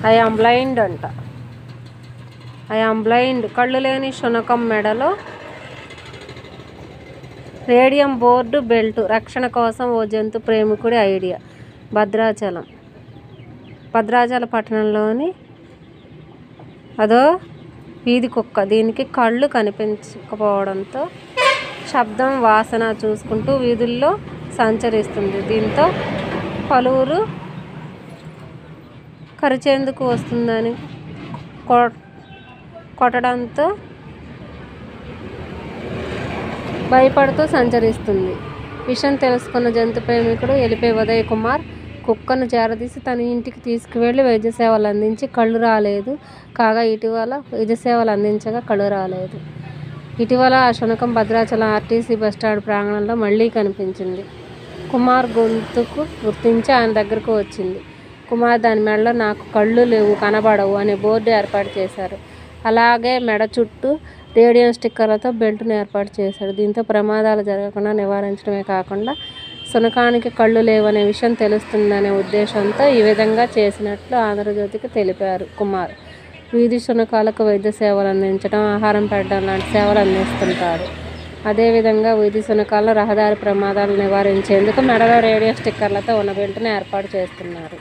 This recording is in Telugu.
ఐ యామ్ బ్లైండ్ అంట. I am blind. కళ్ళు లేని శునకం మెడలో రేడియం బోర్డు బెల్టు. రక్షణ కోసం ఓ జంతు ప్రేమికుడి ఐడియా. భద్రాచల పట్టణంలోని అదో వీధి కుక్క. దీనికి కళ్ళు కనిపించకపోవడంతో శబ్దం, వాసన చూసుకుంటూ వీధుల్లో సంచరిస్తుంది. దీంతో పలువురు కరిచేందుకు వస్తుందని కొట్టడంతో భయపడుతూ సంచరిస్తుంది. విషయం తెలుసుకున్న జంతు ప్రేమికుడు ఎలిపే ఉదయ్ కుమార్ కుక్కను చేరదీసి తన ఇంటికి తీసుకువెళ్లి వైద్య సేవలు అందించి కళ్ళు రాలేదు. కాగా ఇటీవల వైద్య సేవలు అందించగా కళ్ళు రాలేదు. ఇటీవల ఆ శునకం భద్రాచలం ఆర్టీసీ బస్టాండ్ ప్రాంగణంలో మళ్లీ కనిపించింది. కుమార్ గొంతుకు గుర్తించి ఆయన దగ్గరకు వచ్చింది. కుమార్ దాని మెడలో నాకు కళ్ళు లేవు, కనబడవు అనే బోర్డు ఏర్పాటు చేశారు. అలాగే మెడ చుట్టూ రేడియం స్టిక్కర్లతో బెల్టును ఏర్పాటు చేశాడు. దీంతో ప్రమాదాలు జరగకుండా నివారించడమే కాకుండా శునకానికి కళ్ళు లేవనే విషయం తెలుస్తుందనే ఉద్దేశంతో ఈ విధంగా చేసినట్లు ఆంధ్రజ్యోతికి తెలిపారు కుమార్. వీధి శునకాలకు వైద్య సేవలు అందించడం, ఆహారం పెట్టడం లాంటి సేవలు అందిస్తుంటాడు. అదేవిధంగా వీధి శునకాలను రహదారి ప్రమాదాలు నివారించేందుకు మెడలో రేడియో స్టిక్కర్లతో ఉన్న బెల్టును ఏర్పాటు చేస్తున్నారు.